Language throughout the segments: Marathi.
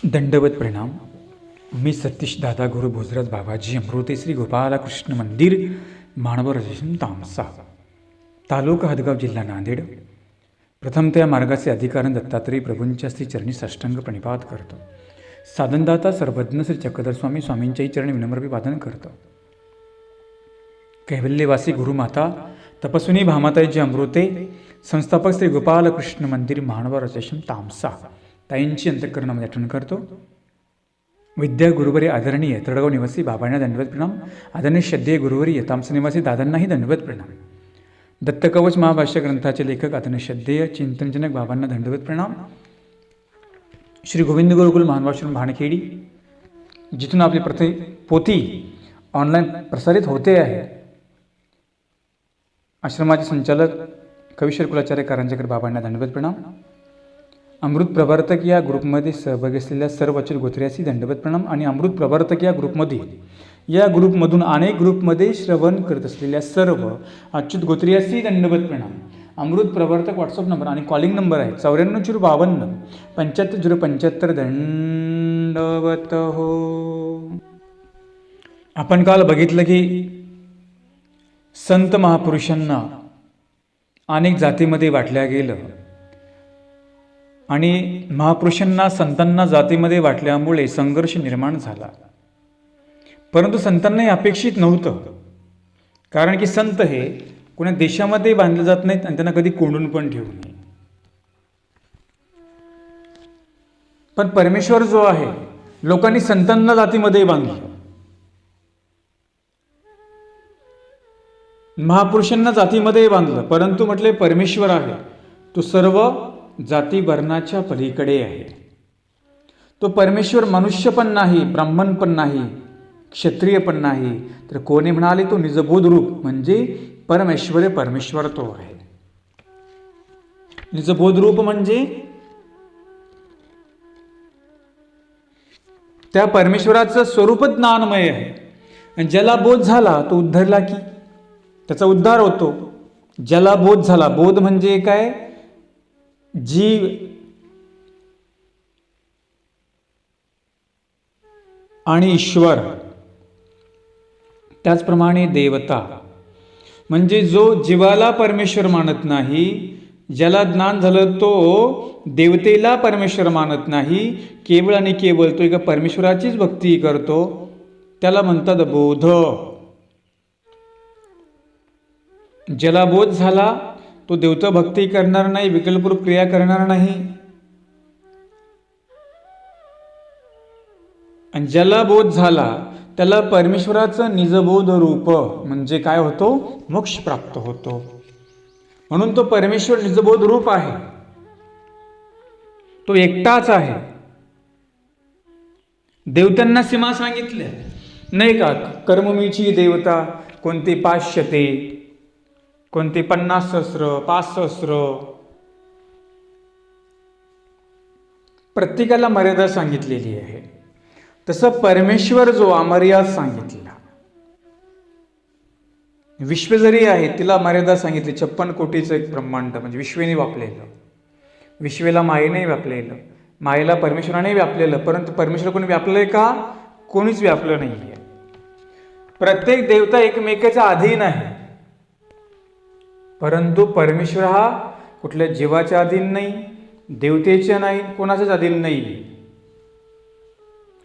दंडवत प्रणाम. मी सतीश दादा गुरु भोजराज बाबाजी अमृते श्री गोपालकृष्ण मंदिर मानवर रेशीम तामसा तालुका हदगाव जिल्हा नांदेड. प्रथम त्या मार्गाचे अधिकारण दत्तात्रय प्रभूंच्या श्री चरणी साष्टांग प्रणिपात करतो. साधनदाता सर्वज्ञ श्री चक्रधर स्वामी स्वामींच्याही चरणी विनम्र अभिवादन करतो. कैवल्यवासी गुरुमाता तपस्विनी भामाताईजी अमृते संस्थापक श्री गोपालकृष्ण मंदिर मानवर रेशीम तामसा ताईंची अंतःकरणामध्ये आठवण करतो. विद्या गुरुवरी आदरणीय तळगाव निवासी बाबांना दंडवत प्रणाम. आदरणीय श्रद्धेय गुरुवरी तामसा निवासी दादांनाही दंडवत प्रणाम. दत्तकवच महाभाष्य ग्रंथाचे लेखक आदरणीय श्रद्धेय चिंतनजनक बाबांना दंडवत प्रणाम. श्री गोविंद गुरुकुल महानवाश्रम भाणखेडी, जिथून आपली पोथी ऑनलाईन प्रसारित होते आहे, आश्रमाचे संचालक कविश्वर कुलाचार्य कारंजेकर बाबांना दंडवत प्रणाम. अमृत प्रवर्तक या ग्रुपमध्ये सहभागी असलेल्या सर्व अच्युत गोत्र्यासी दंडवत प्रणाम. आणि अमृत प्रवर्तक या ग्रुपमधून अनेक ग्रुपमध्ये श्रवण करत असलेल्या सर्व अच्युत गोत्र्यासी दंडवत प्रणाम. अमृत प्रवर्तक व्हॉट्सअप नंबर आणि कॉलिंग नंबर आहे 9452 75075 दंडवत हो. आपण काल बघितलं की संत महापुरुषांना अनेक जातीमध्ये वाटल्या गेलं आणि महापुरुषांना संतांना जातीमध्ये वाटल्यामुळे संघर्ष निर्माण झाला. परंतु संतांना हे अपेक्षित नव्हतं, कारण की संत हे कोणा देशामध्ये बांधले जात नाहीत आणि त्यांना कधी कोंडून पण ठेवू नये. पण परमेश्वर जो आहे, लोकांनी संतांना जातीमध्ये बांधलं, महापुरुषांना जातीमध्ये बांधलं. परंतु म्हटले परमेश्वर आहे तो सर्व जाती वर्णाच्या पलीकडे आहे. तो परमेश्वर मनुष्य पण नाही, ब्राह्मण पण नाही, क्षत्रिय पण नाही, तर कोणी म्हणाले तो निजबोध रूप म्हणजे परमेश्वर तो आहे. निजबोध रूप म्हणजे त्या परमेश्वराचं स्वरूप ज्ञानमय आहे. आणि ज्याला बोध झाला तो उद्धरला की त्याचा उद्धार होतो. ज्याला बोध झाला, बोध म्हणजे काय? जीव आणि ईश्वर, त्याचप्रमाणे देवता. म्हणजे जो जीवाला परमेश्वर मानत नाही, ज्याला ज्ञान झालं तो देवतेला परमेश्वर मानत नाही, केवळ आणि केवळ तो एका परमेश्वराचीच भक्ती करतो, त्याला म्हणतात बोध. ज्याला बोध झाला तो देवता भक्ती करणार नाही, विकल्परूप क्रिया करणार नाही. आणि ज्याला बोध झाला त्याला परमेश्वराचं निजबोध रूप म्हणजे काय होतो? मोक्ष प्राप्त होतो. म्हणून तो परमेश्वर निजबोध रूप आहे, तो एकटाच आहे. देवतांना सीमा सांगितल्या नाही का? कर्ममीची देवता कोणती 500, कोणती 50 सहस्र, 5 सहस्र, प्रत्येकाला मर्यादा सांगितलेली आहे. तसं परमेश्वर जो अमर्याद सांगितला. विश्व जरी आहे तिला मर्यादा सांगितली. 56 कोटीचं एक ब्रह्मांड म्हणजे विश्वेने व्यापलेलं. विश्वेला मायेने व्यापलेलं, मायेला परमेश्वराने व्यापलेलं. परंतु परमेश्वर कोणी व्यापलंय का? कोणीच व्यापलं नाहीये. प्रत्येक देवता एकमेकाच्या अधीन आहे, परंतु परमेश्वर हा कुठल्या जीवाच्या अधीन नाही, देवतेच्या नाही, कोणाच्याच अधीन नाही.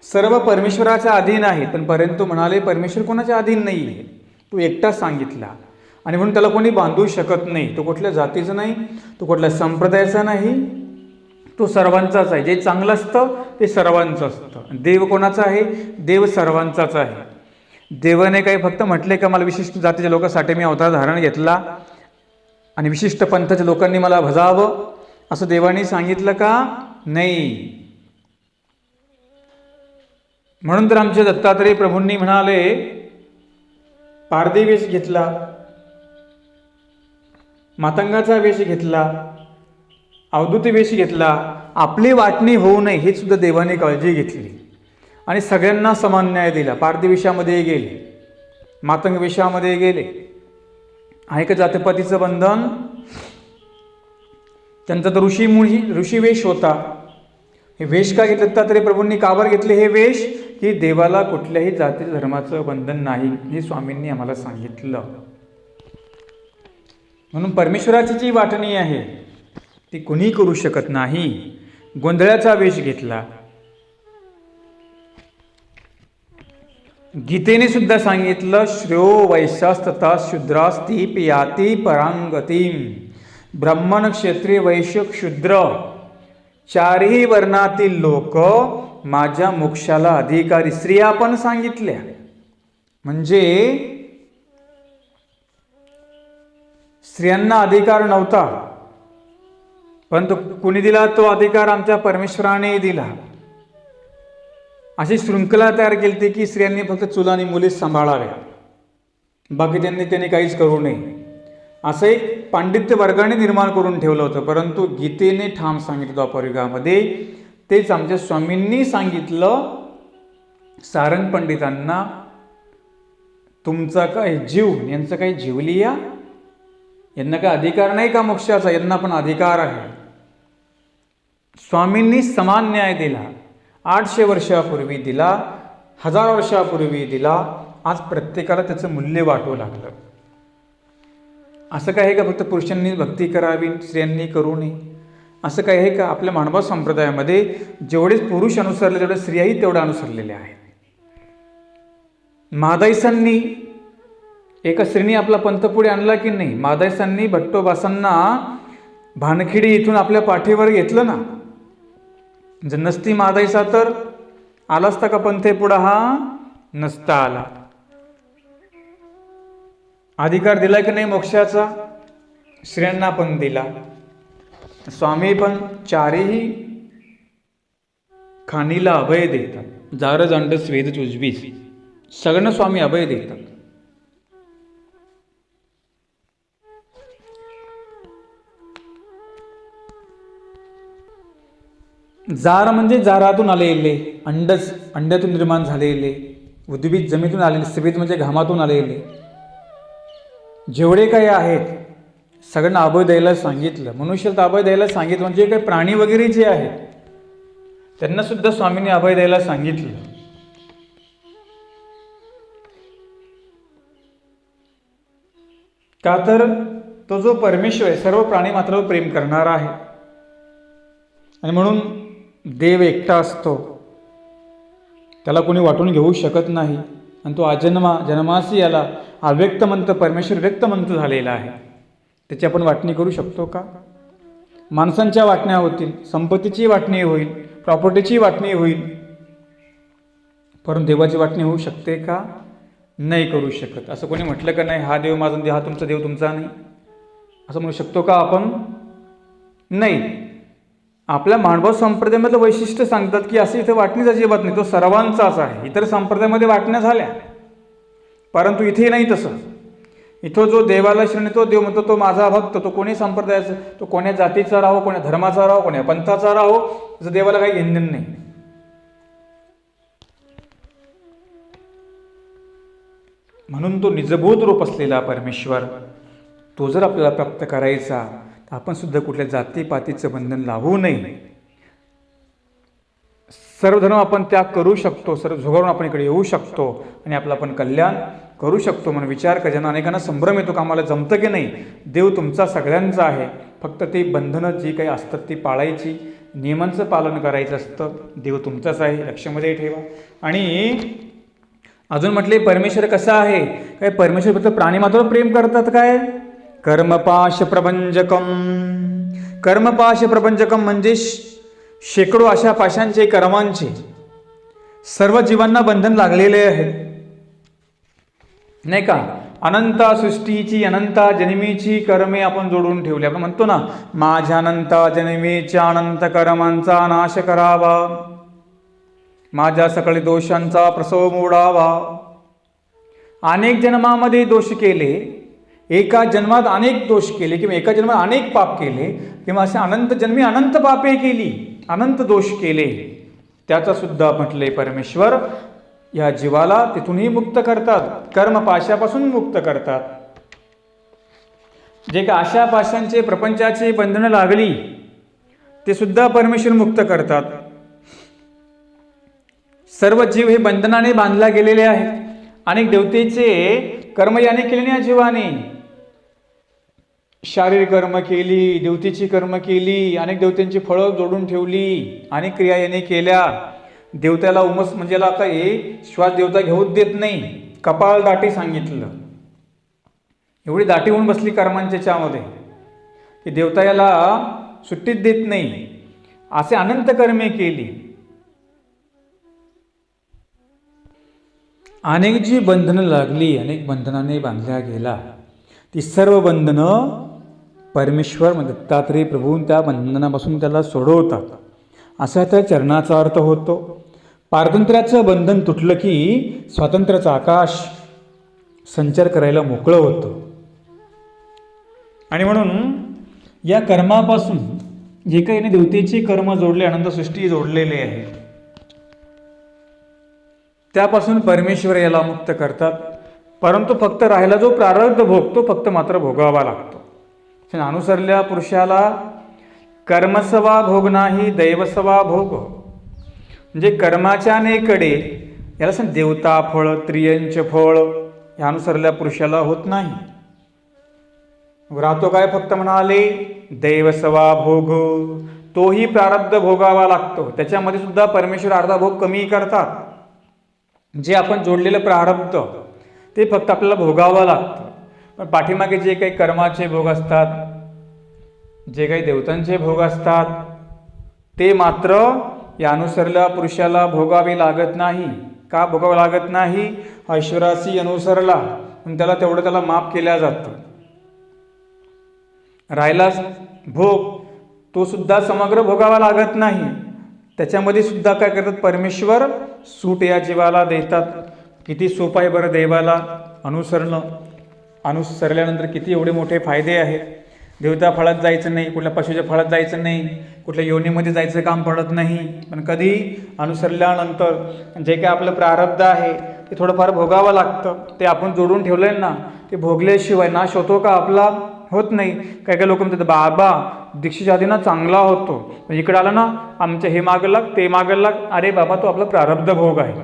सर्व परमेश्वराच्या अधीन आहे. पण परंतु म्हणाले परमेश्वर कोणाच्या अधीन नाही आहे, तो एकटाच सांगितला. आणि म्हणून त्याला कोणी बांधू शकत नाही. तो कुठल्या जातीचा नाही, तो कुठल्या संप्रदायाचा नाही, तो सर्वांचाच आहे. जे चांगलं असतं ते सर्वांचं असतं. देव कोणाचा आहे? देव सर्वांचाच आहे. देवाने काही फक्त म्हटले का मला विशिष्ट जातीच्या लोकांसाठी मी अवतार धारण घेतला आणि विशिष्ट पंथाच्या लोकांनी मला भजावं असं देवाने सांगितलं का? नाही. म्हणून तर आमचे दत्तात्रय प्रभूंनी म्हणाले पारधी वेश घेतला, मातंगाचा वेश घेतला, अवधूत वेश घेतला, आपली वाटणी होऊ नये हे सुद्धा देवाने काळजी घेतली आणि सगळ्यांना समान न्याय दिला. पारधी वेशामध्ये गेले, मातंग वेशामध्ये गेले, आहे का जातपातीचं बंधन? त्यांचा तर ऋषीवेश होता. हे वेश का घेतले दत्तात्रेय प्रभूंनी? का बरं घेतले हे वेश? की देवाला कुठल्याही जाती धर्माचं बंधन नाही हे स्वामींनी आम्हाला सांगितलं. म्हणून परमेश्वराची जी वाटणी आहे ती कुणी करू शकत नाही. गोंधळाचा वेश घेतला. गीतेने सुद्धा सांगितलं, श्रेयो वैश्यास्तथा शूद्रास्ती पियाती परांगतीम. ब्राह्मण, क्षत्रिय, वैश्य, शूद्र चारही वर्णातील लोक माझ्या मोक्षाला अधिकारी. स्त्रिया पण सांगितल्या. म्हणजे स्त्रियांना अधिकार नव्हता, परंतु कुणी दिला तो अधिकार? आमच्या परमेश्वराने दिला. अशी शृंखला तयार केली की स्त्रियांनी फक्त चूल आणि मुलीच सांभाळाव्या, बाकी त्यांनी काहीच करू नये, असं एक पांडित्य वर्गाने निर्माण करून ठेवलं होतं. परंतु गीतेने ठाम सांगितलं द्वापरयुगामध्ये, तेच आमच्या स्वामींनी सांगितलं सारंग पंडितांना, तुमचा काय जीव, यांचं काही जीवलिया, यांना काय अधिकार नाही का मोक्षाचा? यांना पण अधिकार आहे. स्वामींनी समान न्याय दिला. 800 वर्षापूर्वी दिला, 1000 वर्षापूर्वी दिला. आज प्रत्येकाला त्याचं मूल्य वाटू लागलं. असं काय आहे का फक्त पुरुषांनी भक्ती करावी, स्त्रियांनी करू नये? असं काय आहे का? आपल्या मानव संप्रदायामध्ये जेवढे पुरुष अनुसरले तेवढे स्त्रियाही तेवढ्या अनुसरलेल्या आहेत. महादाईसांनी एका स्त्रीने आपला पंथ पुढे आणला की नाही? महादाईसांनी भट्टोबासांना भानखिडी इथून आपल्या पाठीवर घेतलं ना. जर नसती महादाईसा तर आला असता का पंथे पुढं? हा नसता आला. अधिकार दिला की नाही मोक्षाचा? स्त्रियांना पण दिला. स्वामी पण चारही खाणीला अभय देतात. जारज अंडस वेद उजवीस, सगळं स्वामी अभय देतात. जार म्हणजे जारातून आलेले, अंड्यातून निर्माण झालेले, उद्भिद जमिनीतून आलेले, स्त्रीत म्हणजे घामातून आलेले, जेवढे काही आहेत सगळ्यांना अभय द्यायला सांगितलं. मनुष्याला अभय द्यायला सांगितलं. म्हणजे काही प्राणी वगैरे जे आहेत त्यांना सुद्धा स्वामींनी अभय द्यायला सांगितलं. का तर तो जो परमेश्वर आहे सर्व प्राणी मात्रावर प्रेम करणारा आहे. आणि म्हणून देव एकटा असतो, त्याला कोणी वाटून घेऊ शकत नाही. आणि तो जन्मासी याला अव्यक्त मंत परमेश्वर व्यक्त मंत झालेला आहे. त्याची आपण वाटणी करू शकतो का? माणसांच्या वाटण्या होतील, संपत्तीची वाटणी होईल, प्रॉपर्टीची वाटणी होईल, परंतु देवाची वाटणी होऊ शकते का? नाही करू शकत. असं कोणी म्हटलं का नाही हा देव माझा, हा तुमचा देव तुमचा नाही, असं म्हणू शकतो का आपण? नाही. आपल्या मानव संप्रदायामधलं वैशिष्ट्य सांगतात की असं इथे वाटणीच अजिबात नाही, तो सर्वांचाच आहे. इतर संप्रदायामध्ये वाटण्या झाल्या, परंतु इथे नाही तसं. इथं जो देवाला शरण तो देव म्हणतो तो माझा भक्त, तो कोणी संप्रदायाचा, तो कोण्या जातीचा राहो, कोण्या धर्माचा राहो, कोण्या पंथाचा राहो, त्याचं देवाला काही घेणं नाही. म्हणून तो निजभूत रूप असलेला परमेश्वर तो जर आपल्याला प्राप्त करायचा तर आपण सुद्धा कुठल्या जातीपातीचं बंधन लावू नये. सर्व धर्म आपण त्याग करू शकतो, सर्व झुगारून आपण इकडे येऊ शकतो आणि आपलं आपण कल्याण करू शकतो. म्हणून विचार कर. ज्यांना अनेकांना संभ्रम येतो का आम्हाला जमतं की नाही? देव तुमचा सगळ्यांचा आहे, फक्त ती बंधनं जी काही असतात ती पाळायची, नियमांचं पालन करायचं असतं. देव तुमचाच आहे, लक्षामध्ये ठेवा. आणि अजून म्हटले परमेश्वर कसा आहे? काय परमेश्वर फक्त प्राणी मात्र प्रेम करतात काय? कर्मपाश प्रपंचकम. कर्मपाश प्रपंचकम म्हणजे शेकडो अशा पाशांचे, कर्मांचे सर्व जीवांना बंधन लागलेले आहे, नाही का? अनंता सृष्टीची, अनंता जन्मीची कर्मे आपण जोडून ठेवली. आपण म्हणतो ना, माझ्या अनंता जन्मीच्या अनंत कर्मांचा नाश करावा, माझ्या सकळ दोषांचा प्रसव मोडावा. अनेक जन्मामध्ये दोष केले, एका जन्मात अनेक दोष केले, किंवा एका जन्मात अनेक पाप केले, किंवा असे अनंत जन्मी अनंत पापे केली, अनंत दोष केले, त्याचा सुद्धा म्हटले परमेश्वर या जीवाला तिथूनही मुक्त करतात, कर्मपाशापासून मुक्त करतात. जे का आशा पाशांचे प्रपंचाची बंधनं लागली ते सुद्धा परमेश्वर मुक्त करतात. सर्व जीव हे बंधनाने बांधला गेलेले आहेत. अनेक देवतेचे कर्म याने केले या जीवाने. शारीरिक कर्म केली, देवतेची कर्म केली, अनेक देवतांची फळं जोडून ठेवली, अनेक क्रिया याने केल्या. देवत्याला उमस म्हणजे आता हे श्वास देवता घेऊच देत नाही. कपाळ दाटी सांगितलं. एवढी दाटी होऊन बसली कर्मांच्यामध्ये की देवता याला सुट्टीच देत नाही. असे अनंत कर्मे केली. अनेक जी बंधनं लागली, अनेक बंधनाने बांधल्या गेला, ती सर्व बंधनं परमेश्वर दत्तात्रय प्रभून त्या बंधनापासून त्याला सोडवतात. असा त्या चरणाचा अर्थ होतो. पारतंत्र्याचं बंधन तुटलं की स्वातंत्र्याचं आकाश संचार करायला मोकळं होतं. आणि म्हणून या कर्मापासून जे काही देवतेचे कर्म जोडले, आनंद सृष्टी जोडलेले आहे, त्यापासून परमेश्वर याला मुक्त करतात. परंतु फक्त राहिला जो प्रारब्ध भोग तो फक्त मात्र भोगावा लागतो. अनुसरल्या पुरुषाला कर्मसवा भोग नाही, दैवसवा भोग. म्हणजे कर्माच्या नेकडे याला सांग देवता फळ, त्रियंच फळ या अनुसरल्या पुरुषाला होत नाही. राहतो काय फक्त म्हणाले दैवसवा भोग, तोही प्रारब्ध भोगावा लागतो. त्याच्यामध्ये सुद्धा परमेश्वर अर्धा भोग कमी करतात. जे आपण जोडलेलं प्रारब्ध ते फक्त आपल्याला भोगावं लागतं. पण पाठीमागे जे काही कर्माचे भोग असतात, जे काही देवतांचे भोग असतात, ते मात्र या अनुसरल्या पुरुषाला भोगावे लागत नाही. का भोगावं लागत नाही? ऐश्वराशी अनुसरला पण त्याला माफ केल्या जातं. राहिला भोग तो सुद्धा समग्र भोगावा लागत नाही. त्याच्यामध्ये सुद्धा काय करतात परमेश्वर सूट या जीवाला देतात. किती सोपं आहे बरं देवाला अनुसरणं. अनुसरल्यानंतर किती एवढे मोठे फायदे आहेत. देवता फळात जायचं नाही, कुठल्या पशुच्या फळात जायचं नाही, कुठल्या योनीमध्ये जायचं काम पडत नाही. पण कधी अनुसरल्यानंतर जे काही आपलं प्रारब्ध आहे ते थोडंफार भोगावं लागतं. ते आपण जोडून ठेवलंय ना, ते भोगल्याशिवाय नाश होतो का आपला? होत नाही. काही काही लोक म्हणतात बाबा दीक्षेच्या आधी ना चांगला होतो, पण इकडे आला ना आमचं हे मागं लाग ते मागं लाग. अरे बाबा तो आपला प्रारब्ध भोग आहे.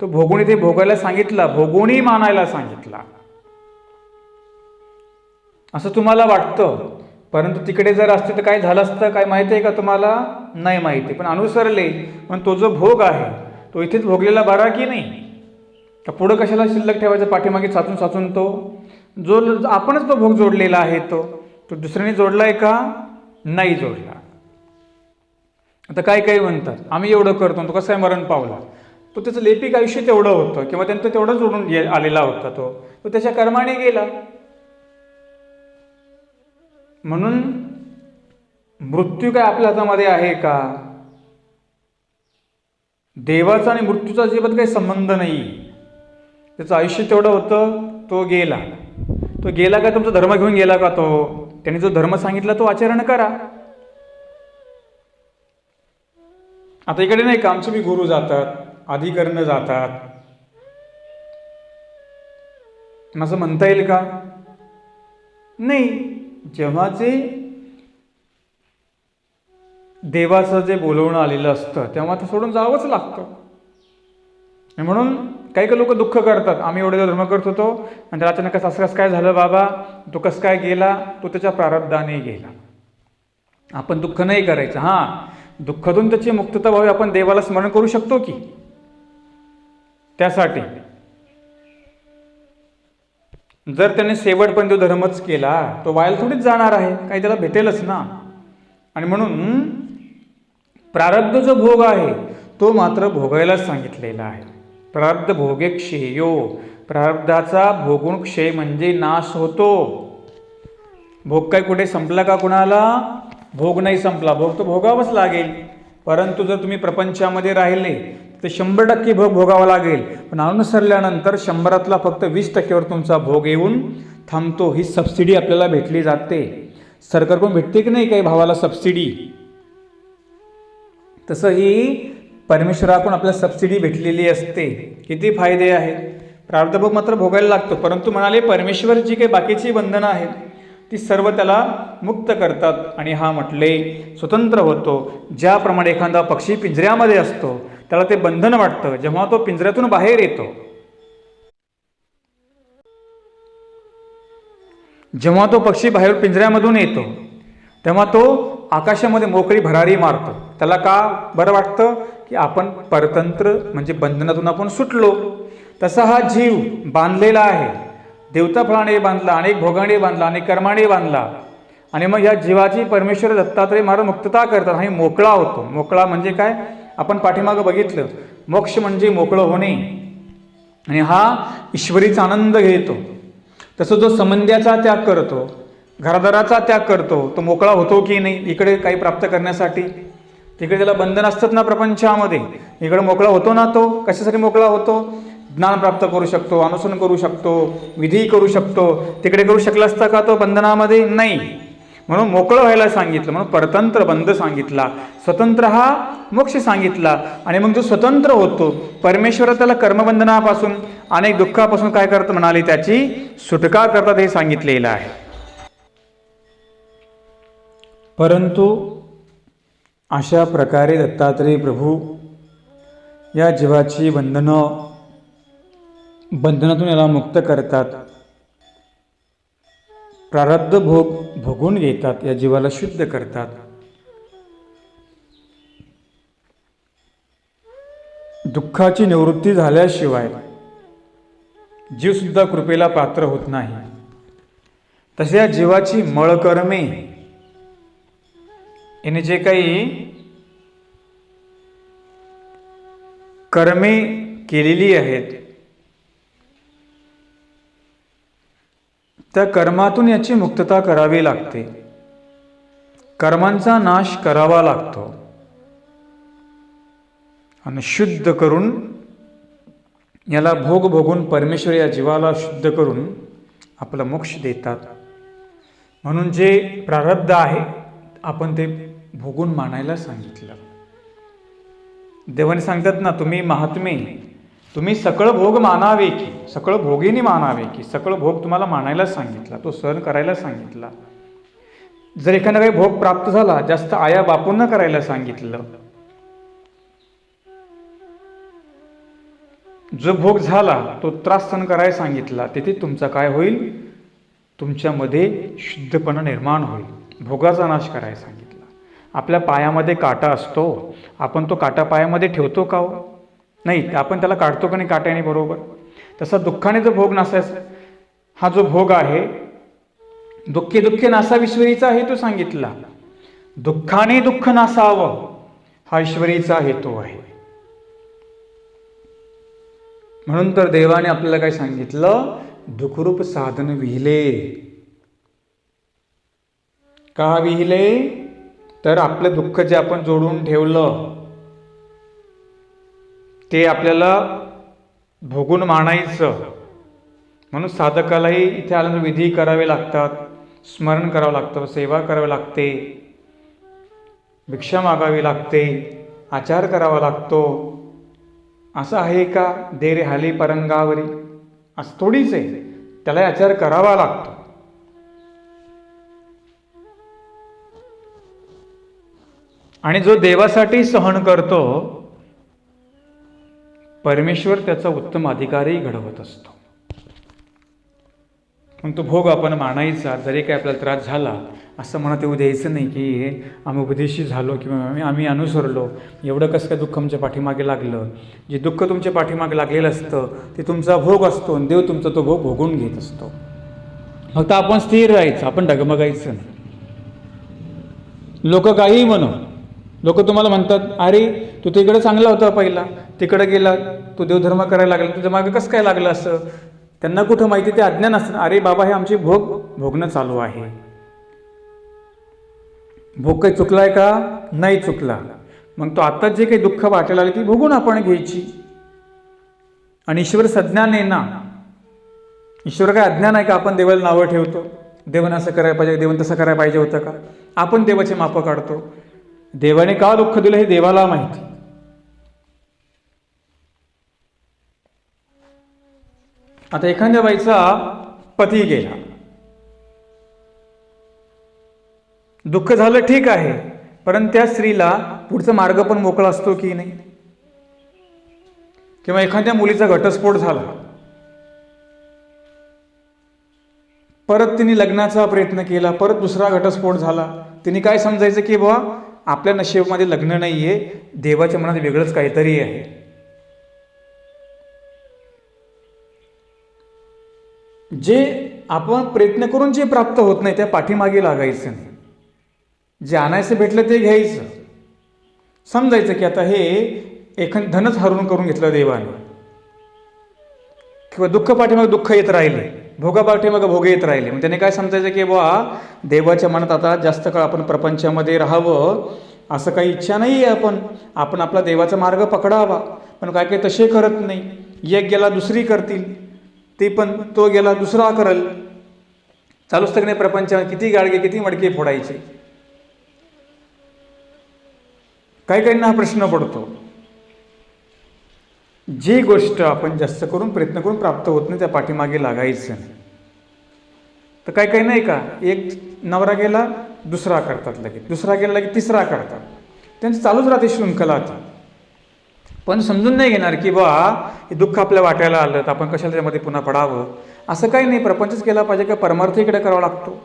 तो भोगून ते भोगायला सांगितला, भोगूनही मानायला सांगितला असं तुम्हाला वाटतं. परंतु तिकडे जर असते तर काय झालं असतं काय माहिती आहे का तुम्हाला? नाही माहिती. पण अनुसरले पण तो जो भोग आहे तो इथेच भोगलेला बरा की नाही? का पुढं कशाला शिल्लक ठेवायचा पाठीमागे साचून साचून? तो जो आपणच तो भोग जोडलेला आहे तो दुसऱ्याने जोडलाय का? नाही जोडला. आता काय काही म्हणतात आम्ही एवढं करतो, तो कसं आहे मरण पावला. तो त्याचं लैपिक आयुष्य तेवढं होतं किंवा त्यांचं तेवढं जोडून आलेला होता. तो त्याच्या कर्माने गेला. म्हणून मृत्यू काय आपल्या हातामध्ये आहे का? देवाचा आणि मृत्यूचा अजिबात काही संबंध नाही. त्याचं आयुष्य तेवढं होतं, तो गेला. तो गेला का तुमचा धर्म घेऊन गेला का? तो त्यांनी जो धर्म सांगितला तो आचरण करा. आता इकडे नाही का आमचे बी गुरु जातात, अधिकरण जातात, असं म्हणता येईल का? नाही. जेव्हा जे देवाचं जे बोलवणं आलेलं असतं तेव्हा ते सोडून जावंच लागतं. म्हणून काही काही लोक दुःख करतात, आम्ही एवढे धर्म करत होतो आणि त्याला अचानक असं कसं काय झालं बाबा, तो कसं काय गेला? तो त्याच्या प्रारब्धाने गेला. आपण दुःख नाही करायचं. हां, दुःखातून त्याची मुक्तता व्हावी आपण देवाला स्मरण करू शकतो की. त्यासाठी जर त्याने शेवटपर्यंत धर्मच केला तो वायाला थोडीच जाणार आहे, काही त्याला भेटेलच ना. आणि म्हणून प्रारब्ध जो भोग आहे तो मात्र भोगायलाच सांगितलेला आहे. प्रारब्ध भोगे क्षयो, प्रारब्धाचा भोगून क्षय म्हणजे नाश होतो. भोग काय कुठे संपला का? कुणाला भोग नाही संपला, भोग तो भोगावाच लागेल. परंतु जर तुम्ही प्रपंचामध्ये राहिले तर 100% भोग भोगावा लागेल. पण अनुसरल्यानंतर 100तला फक्त 20%वर तुमचा भोग येऊन थांबतो. ही सबसिडी आपल्याला भेटली जाते. सरकारकडून भेटते की नाही काही भावाला सबसिडी? तसं ही परमेश्वराकडून आपल्याला सबसिडी भेटलेली असते. किती फायदे आहेत. प्रारब्ध भोग मात्र भोगायला लागतो. परंतु म्हणाले परमेश्वर जी काही बाकीची बंधनं आहेत ती सर्व त्याला मुक्त करतात. आणि हा म्हटले स्वतंत्र होतो. ज्याप्रमाणे एखादा पक्षी पिंजऱ्यामध्ये असतो त्याला ते बंधन वाटतं. जेव्हा तो पिंजऱ्यातून बाहेर येतो, जेव्हा तो पक्षी बाहेर पिंजऱ्यामधून येतो, तेव्हा तो आकाशामध्ये मोकळी भरारी मारतो. त्याला का बरं वाटतं की आपण परतंत्र म्हणजे बंधनातून आपण सुटलो. तसा हा जीव बांधलेला आहे, देवताफळाने बांधला, अनेक भोगाने बांधला, अनेक कर्माने बांधला. आणि मग या जीवाची परमेश्वर दत्तात्रय महाराज मुक्तता करतात आणि मोकळा होतो. मोकळा म्हणजे काय, आपण पाठीमागं बघितलं, मोक्ष म्हणजे मोकळं होणे. आणि हा ईश्वरीचा आनंद घेतो. तसं जो संबंधाचा त्याग करतो, घरादाराचा त्याग करतो, तो मोकळा होतो की नाही इकडे काही प्राप्त करण्यासाठी? तिकडे त्याला बंधन असतात ना प्रपंचामध्ये, इकडे मोकळा होतो ना. तो कशासाठी मोकळा होतो? ज्ञान प्राप्त करू शकतो, अनुसरण करू शकतो, विधी करू शकतो. तिकडे करू शकला असता का तो बंधनामध्ये? नाही. म्हणून मोकळं व्हायला सांगितलं, म्हणून परतंत्र बंध सांगितला, स्वतंत्र हा मोक्ष सांगितला. आणि मग जो स्वतंत्र होतो परमेश्वर त्याला कर्मबंधनापासून अनेक दुःखापासून काय करतं म्हणाले, त्याची सुटका करतात हे सांगितलेलं आहे. परंतु अशा प्रकारे दत्तात्रय प्रभू या जीवाची बंधनातून याला मुक्त करतात, प्रारब्ध भोग भोगून घेतात, या जीवाला शुद्ध करतात. दुःखाची निवृत्ती झाल्याशिवाय जीव सुद्धा कृपेला पात्र होत नाही. तसे या जीवाची मळकर्मे याने जे काही कर्मे केलेली आहेत त्या कर्मातून याची मुक्तता करावी लागते. कर्मांचा नाश करावा लागतो आणि शुद्ध करून याला भोग भोगून परमेश्वर या जीवाला शुद्ध करून आपला मोक्ष देतात. म्हणून जे प्रारब्ध आहे आपण ते भोगून मानायला सांगितलं. देवाने सांगतात ना, तुम्ही महात्मे, तुम्ही सकळ भोग मानावे की, सकळ भोगिनी मानावे की, सकळ भोग तुम्हाला मानायला सांगितला, तो सहन करायला सांगितला. जर एखादा काही भोग प्राप्त झाला, जास्त आया बापूंना करायला सांगितलं. जो भोग झाला तो त्रास सहन करायला सांगितला. तिथे तुमचा काय होईल, तुमच्यामध्ये शुद्धपणा निर्माण होईल. भोगाचा नाश करायला सांगितला. आपल्या पायामध्ये काटा असतो, आपण तो काटा पायामध्ये ठेवतो का हो? नाही, आपण त्याला काढतो का नाही काट्याने, बरोबर. तसा दुःखाने जो भोग नासायचा, हा जो भोग आहे दुःखे दुःखे नासाव ईश्वरीचा हेतू सांगितला. दुःखाने दुःख नासावं हा ईश्वरीचा हेतू आहे. म्हणून तर देवाने आपल्याला काय सांगितलं, दुःखरूप साधन विहिले. का विहिले? तर आपलं दुःख जे आपण जोडून ठेवलं ते आपल्याला भोगून मानायचं. म्हणून साधकालाही इथे आल्यानंतर विधी करावे लागतात, स्मरण करावं लागतं, सेवा करावी लागते, भिक्षा मागावी लागते, आचार करावा लागतो. असं आहे का दे रे हाली परंगावरी? असं थोडीच आहे, त्याला आचार करावा लागतो. आणि जो देवासाठी सहन करतो परमेश्वर त्याचा उत्तम अधिकारही घडवत असतो. पण तो भोग आपण मानायचा. जरी काही आपल्याला त्रास झाला असं म्हणत येऊ द्यायचं नाही की आम्ही उपदेशी झालो किंवा आम्ही अनुसरलो, एवढं कसं काय दुःख आमच्या पाठीमागे लागलं. जे दुःख तुमच्या पाठीमागे लागलेलं असतं ते तुमचा भोग असतो आणि देव तुमचा तो भोग भोगून घेत असतो. फक्त आपण स्थिर राहायचं, आपण डगमगायचं नाही. लोक काहीही म्हणू, लोक तुम्हाला म्हणतात, अरे तू तिकडे चांगला होता पहिला, तिकडे गेला, तू देवधर्म करायला लागला, तुझ्या मागे कसं काय लागलं असं. त्यांना कुठं माहिती, ते अज्ञान असतं. अरे बाबा, हे आमची भोगणं चालू आहे. भोग काही चुकलाय का? नाही चुकला. मग तो आता जे काही दुःख वाटायला आले ती भोगून आपण घ्यायची. आणि ईश्वर सज्ञान आहे ना. ईश्वर काय अज्ञान आहे का? आपण देवाला नावं ठेवतो, देवानं असं करायला पाहिजे, देवानं तसं करायला पाहिजे होतं का? आपण देवाचे मापं काढतो. देवाने का दुःख दिलं हे देवाला माहिती. आता एखाद्या बाईचा पती गेला, दुःख झालं, ठीक आहे, परंतु त्या स्त्रीला पुढचा मार्ग पण मोकळा असतो की नाही? किंवा एखाद्या मुलीचा घटस्फोट झाला, परत तिने लग्नाचा प्रयत्न केला, परत दुसरा घटस्फोट झाला, तिने काय समजायचं की बाबा आपल्या नशिबामध्ये लग्न नाहीये, देवाच्या मनात वेगळंच काहीतरी आहे. जे आपण प्रयत्न करून जे प्राप्त होत नाही त्या पाठीमागे लागायचं नाही. जे आणायचं भेटलं ते घ्यायचं. समजायचं की आता हे एखाद धनच हरून करून घेतलं देवाने, किंवा दुःख पाठीमागे दुःख येत राहिले, भोगा पाठीमागे भोगे येत राहिले. मग त्याने काय समजायचं की बाबा देवाच्या मनात आता जास्त काळ आपण प्रपंचामध्ये राहावं असं काही इच्छा नाही आहे. आपण आपला देवाचा मार्ग पकडावा. पण काय काय तसे करत नाही. एक गेला दुसरी करतील, ते पण तो गेला दुसरा करल. चालूच तर नाही प्रपंचामध्ये किती गाडगे किती मडके फोडायचे. काही काहींना हा प्रश्न पडतो. जी गोष्ट आपण जास्त करून प्रयत्न करून प्राप्त होत नाही त्या पाठीमागे लागायचं नाही. तर काही काही नाही का, एक नवरा गेला दुसरा करतात, लगेच दुसरा गेला लगेच तिसरा करतात. त्यांचं चालूच राहते शृंखला ती. पण समजून नाही घेणार की बा हे दुःख आपल्या वाट्याला आलं तर आपण कशाला त्यामध्ये पुन्हा पडावं. असं काही नाही. प्रपंचच केला पाहिजे का परमार्थ इकडे करावा लागतो.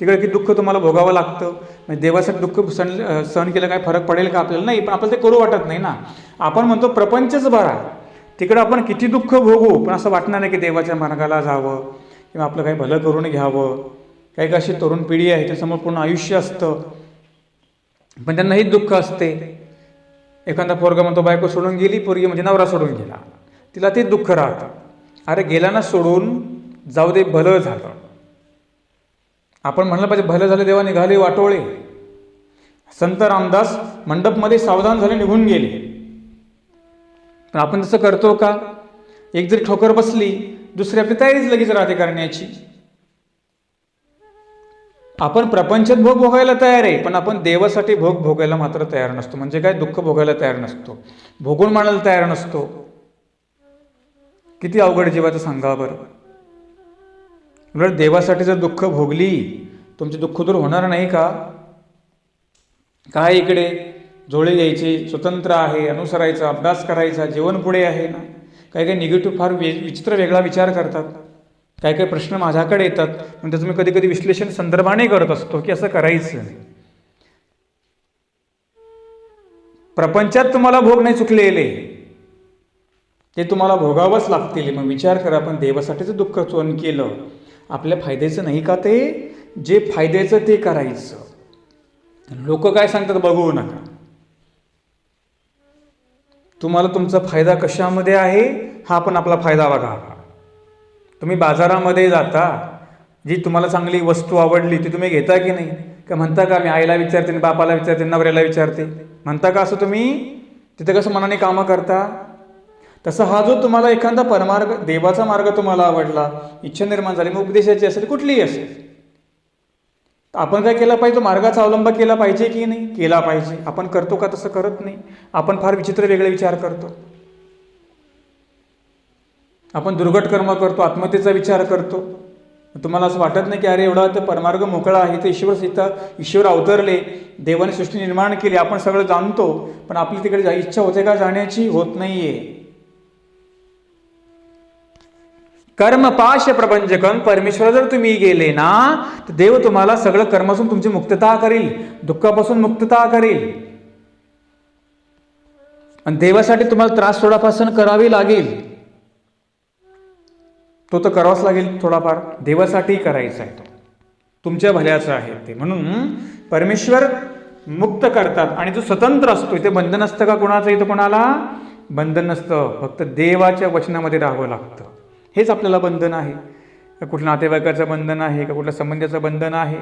तिकडे की दुःख तुम्हाला भोगावं लागतं. म्हणजे देवासाठी दुःख सहन केलं काय फरक पडेल का आपल्याला? नाही. पण आपल्याला ते करू वाटत नाही ना. आपण म्हणतो प्रपंचच बरा, तिकडं आपण किती दुःख भोगू पण असं वाटणार नाही की देवाच्या मार्गाला जावं किंवा आपलं काही भलं करून घ्यावं. काही अशी तरुण पिढी आहे त्यासमोर पूर्ण आयुष्य असतं पण त्यांना हेच दुःख असते. एखादा पोरगा म्हणतो बायको सोडून गेली, पोरगी म्हणजे नवरा सोडून गेला, तिला तेच दुःख राहतं. अरे गेला ना सोडून, जाऊ दे, भलं झालं. आपण म्हणलं पाहिजे भलं झालं देवा निघाले वाटोळे. संत रामदास मंडपमध्ये सावधान झाले, निघून गेले. पण आपण तसं करतो का? एक जरी ठोकर बसली दुसरी आपली तयारीच लगेच राहते करण्याची. आपण प्रपंचात भोग भोगायला तयार आहे पण आपण देवासाठी भोग भोगायला मात्र तयार नसतो. म्हणजे काय, दुःख भोगायला तयार नसतो, भोगून मानायला तयार नसतो. किती अवघड जीवाचं सांगा बरं. उलट देवासाठी जर दुःख भोगली तुमचे दुःख दूर होणार नाही का? काय इकडे जोळे घ्यायचे, स्वतंत्र आहे, अनुसरायचा, अभ्यास करायचा, जीवन पुढे आहे ना. काही काही निगेटिव्ह फार विचित्र वेगळा विचार करतात. काही काही प्रश्न माझ्याकडे येतात पण त्याचं मी कधी कधी विश्लेषण संदर्भाने करत असतो की असं करायचं नाही. प्रपंचात तुम्हाला भोग नाही चुकलेले, ते तुम्हाला भोगावंच लागतील. मग विचार करा, आपण देवासाठीच दुःख सहन केलं, आपल्या फायद्याचं नाही का ते? जे फायद्याचं ते करायचं. लोक काय सांगतात बघू नका. तुम्हाला तुमचा फायदा कशामध्ये आहे हा पण आपला फायदा बघा. तुम्ही बाजारामध्ये जाता, जी तुम्हाला चांगली वस्तू आवडली ती तुम्ही घेता की नाही? का म्हणता का मी आईला विचारते, बापाला विचारते, नवऱ्याला विचारते, म्हणता का असं तुम्ही? तिथे कसं मनाने कामं करता. तसं हा जो तुम्हाला एखादा परमार्ग, देवाचा मार्ग तुम्हाला आवडला, इच्छा निर्माण झाली, मग उपदेशाची असेल कुठलीही असेल, आपण काय केलं पाहिजे? तो मार्गाचा अवलंब केला पाहिजे की नाही? केला पाहिजे. आपण करतो का? तसं करत नाही. आपण फार विचित्र वेगळे विचार करतो. आपण दुर्घट कर्म करतो, आत्महत्येचा विचार करतो. तुम्हाला असं वाटत नाही की अरे एवढा तर परमार्ग मोकळा आहे, तर ईश्वर अवतरले, देवाने सृष्टी निर्माण केली, आपण सगळं जाणतो पण आपली तिकडे इच्छा होते का जाण्याची? होत नाहीये. कर्मपाश प्रपंचकम, परमेश्वर जर तुम्ही गेले ना तर देव तुम्हाला सगळं कर्मापासून तुमची मुक्तता करेल, दुःखापासून मुक्तता करेल. आणि देवासाठी तुम्हाला त्रास थोडापासून करावी लागेल, तो तर करावाच लागेल थोडाफार. देवासाठी करायचा आहे, तो तुमच्या भल्याचं आहे ते. म्हणून परमेश्वर मुक्त करतात आणि जो स्वतंत्र असतो ते बंधन असतं का कोणाचं? इथं कोणाला बंधन नसतं. फक्त देवाच्या वचनामध्ये राहावं लागतं. हेच आपल्याला बंधन आहे. कुठल्या नातेवाईकाचं बंधन आहे का? कुठल्या संबंधाचं बंधन आहे?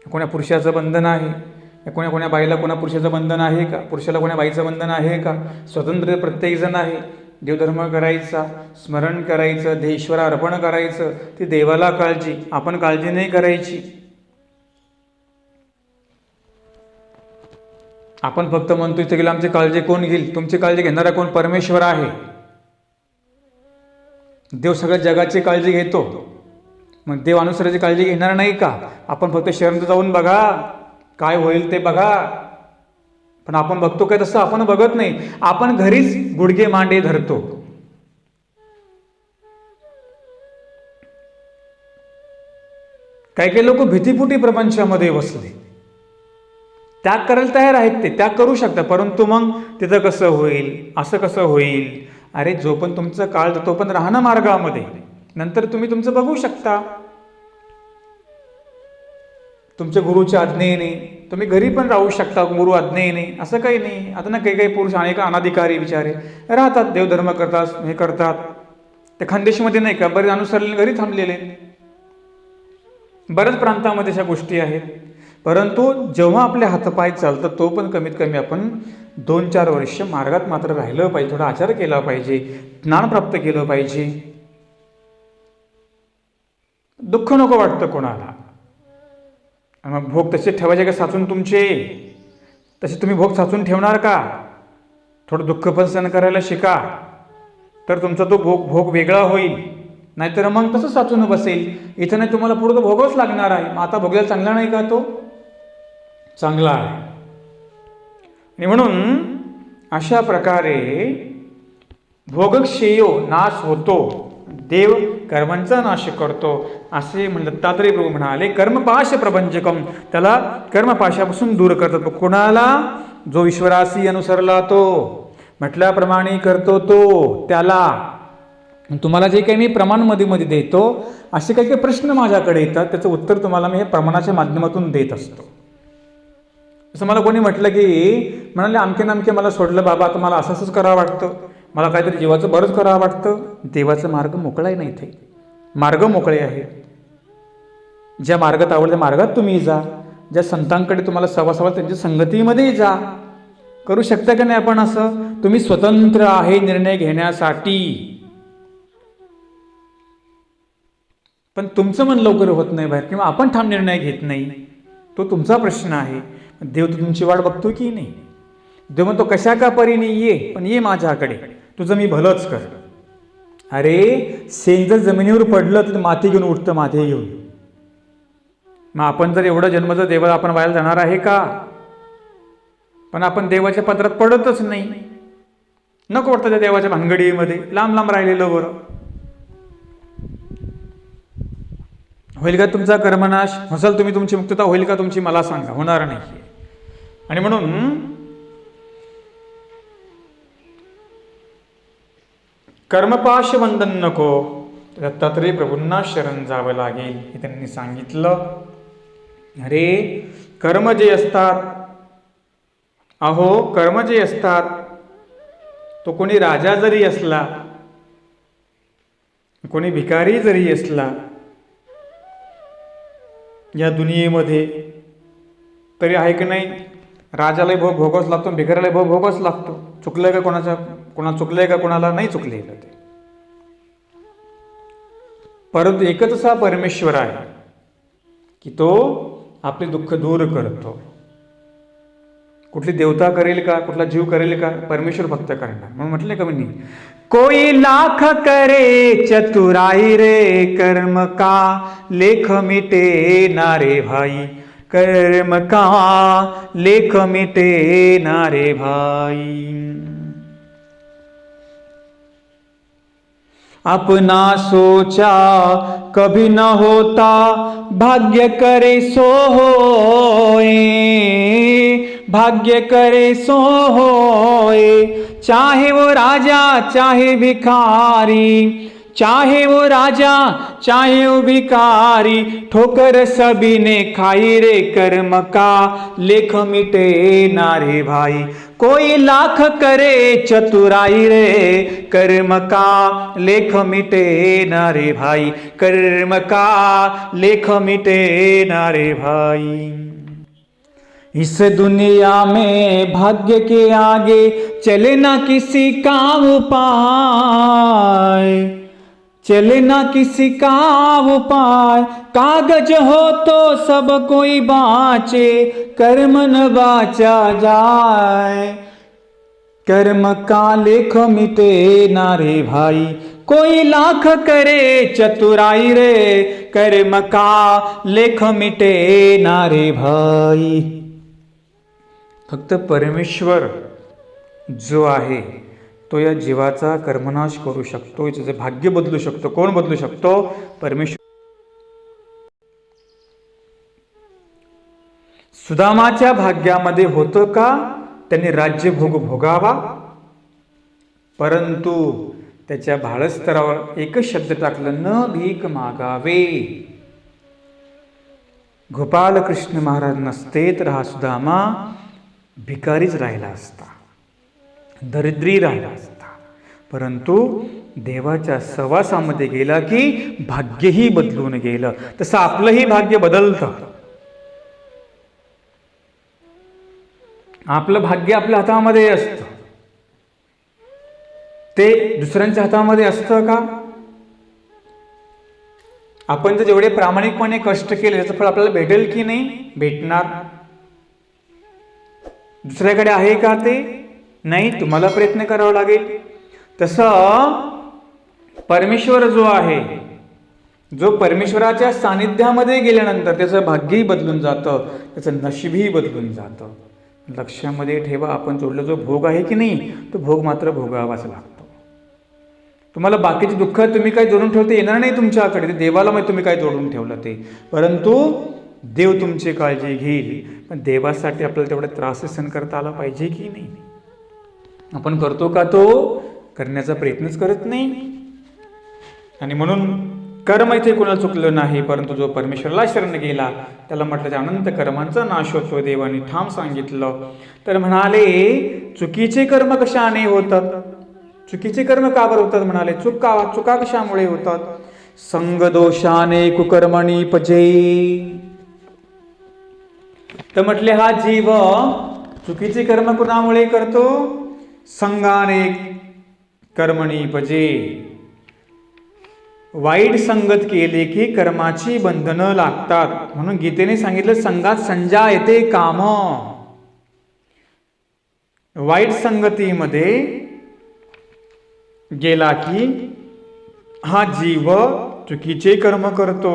कोण्या पुरुषाचं बंधन आहे? कोण्या बाईला कोणा पुरुषाचं बंधन आहे का? पुरुषाला कोण्या बाईचं बंधन आहे का? स्वतंत्र प्रत्येकजण आहे. देवधर्म करायचा, स्मरण करायचं, देवेश्वर अर्पण करायचं, ती देवाला काळजी, आपण काळजी नाही करायची. आपण फक्त म्हणतो इथे गेलं आमची काळजी कोण घेईल? तुमची काळजी घेणारा कोण? परमेश्वर आहे. देव सगळ्या जगाची काळजी घेतो, मग देव अनुसराची काळजी घेणार नाही का? आपण फक्त शरण जाऊन बघा, काय होईल ते बघा. पण आपण बघतो काय तसं आपण बघत नाही. आपण घरीच गुडघे मांडे धरतो. काही काही लोक भीतीपुटी प्रपंचामध्ये बसले. त्याग करायला तयार आहेत, ते त्याग करू शकतात, परंतु मग तिथं कसं होईल, असं कसं होईल. अरे जो पण तुमचा काळ तो पण राहणं मार्गामध्ये, नंतर तुम्ही तुमचं बघू शकता. तुमच्या गुरुच्या आज्ञेने तुम्ही घरी पण राहू शकता, गुरु आज्ञेने, असं काही नाही. आता ना काही काही पुरुष अनेक अनाधिकारी विचारे राहतात, देवधर्म करतात, हे करतात. ते खानदेशमध्ये नाही का बरेच अनुसरलेले घरी थांबलेले, बऱ्याच प्रांतामध्ये अशा गोष्टी आहेत. परंतु जेव्हा आपले हातपाय चालतात तो पण कमीत कमी आपण 2-4 वर्ष मार्गात मात्र राहिलं पाहिजे, थोडा आचार केला पाहिजे, ज्ञान प्राप्त केलं पाहिजे. दुःख नको वाटतं कोणाला. मग भोग तसे ठेवायचे का साचून तुमचे? तसे तुम्ही भोग साचून ठेवणार का? थोडं दुःख पण सहन करायला शिका, तर तुमचा तो भोग वेगळा होईल. नाहीतर मग तसं साचून बसेल. इथं नाही, तुम्हाला पुढे तो भोगावंच लागणार आहे. मग आता भोगायला चांगला नाही का? तो चांगला आहे. आणि म्हणून अशा प्रकारे भोगक्षेयो नाश होतो, देव कर्मांचा नाश करतो, असे दत्तात्रय प्रभू म्हणाले. कर्मपाश प्रपंचकम, त्याला कर्मपाशापासून दूर करतात. कोणाला? जो ईश्वराशी अनुसरला, तो म्हटल्याप्रमाणे करतो तो, त्याला. तुम्हाला जे काही मी प्रमाणमध्ये मध्ये देतो, असे काही काही प्रश्न माझ्याकडे येतात, त्याचं उत्तर तुम्हाला मी हे प्रमाणाच्या माध्यमातून देत असतो. असं मला कोणी म्हटलं की म्हणाले अमके मला सोडलं बाबा, आता मला असंच करावं वाटतं, मला काहीतरी जीवाचं बरंच करावं वाटतं. देवाचा मार्ग मोकळा आहे ना, इथे मार्ग मोकळे आहे. ज्या मार्गात आवडल्या त्या मार्गात तुम्ही जा. ज्या संतांकडे तुम्हाला सवासावा त्यांच्या संगतीमध्ये जा. करू शकता का नाही आपण असं? तुम्ही स्वतंत्र आहे निर्णय घेण्यासाठी, पण तुमचं मन लवकर होत नाही बाहेर, किंवा आपण ठाम निर्णय घेत नाही. तो तुमचा प्रश्न आहे. देव तर तुमची वाट बघतो की नाही? देव म्हणतो कशा का परीने ये, पण ये माझ्याकडे, तुझं मी भलंच कर. अरे शेंग जर जमिनीवर पडलं तर माती घेऊन उठतं, माती घेऊन. मग आपण जर एवढं जन्म जर देवाला आपण व्हायला जाणार आहे का? पण आपण देवाच्या पदरात पडतच नाही. नको वाटतं त्या देवाच्या भानगडीमध्ये, लांब लांब राहिलेलं बरं. होईल का तुमचा कर्मनाश? हसाल तुम्ही, तुमची मुक्तता होईल का तुमची? मला सांगा, होणार नाही. आणि म्हणून कर्मपाश बंधन नको, दत्तात्रय प्रभूंना शरण जावं लागेल, हे त्यांनी सांगितलं. अरे कर्म जे असतात, अहो कर्म जे असतात, तो कोणी राजा जरी असला, कोणी भिकारी जरी असला या दुनियेमध्ये, तरी आहे की नाही, राजालाही भोग भोगावंच लागतो, भिकाऱ्यालाही भोग भोगावंच लागतो. चुकलंय का कोणाला चुकलंय का कोणाला नाही चुकलेलं ते. परंतु एकच असा परमेश्वर आहे की तो आपले दुःख दूर करतो. कुठली देवता करेल का, कुठला जीव करेल का? परमेश्वर फक्त करणार. म्हणून म्हटले का मी, कोई लाख करे चतुराई रे, कर्म का लेख मिटे नारे भाई, कर्म का लेख मिटे नारे भाई. अपना सोचा कभी न होता, भाग्य करे सो होए, भाग्य करे सो होए. चाहे वो राजा चाहे भिखारी, चाहे वो राजा चाहे वो भिखारी, ठोकर सभी ने खाई रे, कर्म का लेख मिटे नारे भाई. कोई लाख करे चतुराई रे, कर्म का लेख मिटे नारे भाई, कर्म का लेख मिटे नारे भाई. इस दुनिया में भाग्य के आगे चले ना किसी का उपाय, चले ना किसी का उपाय. कागज हो तो सब कोई बाँचे, कर्म न बाचा जाए, कर्म का लेख मिटे नारे भाई. कोई लाख करे चतुराई रे, कर्म का लेख मिटे नारे भाई. फक्त परमेश्वर जो आहे तो या जीवाचा कर्मनाश करू शकतो, त्याचं भाग्य बदलू शकतो. कोण बदलू शकतो? परमेश्वर. सुदामाच्या भाग्यामध्ये होतं का त्यांनी राज्यभोग भोगावा, परंतु त्याच्या भाळस्तरावर एकच शब्द टाकलं, न भीक मागावे. गोपालकृष्ण महाराज नसते तर हा सुदामा भिकारीच राहिला असता, दरिद्री राहिला असता. परंतु देवाच्या सहवासामध्ये गेला की भाग्यही बदलून गेलं. तसं आपलंही भाग्य बदलतं. आपलं भाग्य आपल्या हातामध्ये असतं, ते दुसऱ्यांच्या हातामध्ये असतं का? आपण जर जेवढे प्रामाणिकपणे कष्ट केले त्याचं फळ आपल्याला भेटेल की नाही? भेटणार. दुसऱ्याकडे आहे का ते? नाही, तुम्हाला प्रयत्न करावा लागेल. तसं परमेश्वर जो आहे, जो परमेश्वराच्या सानिध्यामध्ये गेल्यानंतर त्याचं भाग्यही बदलून जातं, त्याचं नशीबही बदलून जातं. लक्षामध्ये ठेवा, आपण जोडला जो भोग आहे की नाही तो भोग मात्र भोगावाच लागतो. तुम्हाला बाकीचे दुःख तुम्ही काही जोडून ठेवता येणार नाही तुमच्याकडे, ते देवाला माहिती तुम्ही काय जोडून ठेवलं ते. परंतु देव तुमची काळजी घेईल. पण देवासाठी आपल्याला तेवढा त्रास सहन करता आला पाहिजे की नाही? आपण करतो का? तो करण्याचा प्रयत्नच करत नाही. आणि म्हणून कर्म इथे कोणाला चुकलं नाही, परंतु जो परमेश्वराला शरण गेला त्याला म्हटलं त्या अनंत कर्मांचा नाश होतो. देवाने ठाम सांगितलं. तर म्हणाले चुकीचे कर्म कशाने होतात? चुकीचे कर्म का बरं होतात? म्हणाले चुका कशामुळे होतात? संग दोषाने कुकर्मणी पजे. तर म्हटले हा जीव चुकीचे कर्म कुणामुळे करतो? संगाने कर्मणी पजे. वाईट संगत केले की कर्माची बंधनं लागतात. म्हणून गीतेने सांगितलं संगात संजायते काम. वाईट संगतीमध्ये गेला की हा जीव चुकीचे कर्म करतो.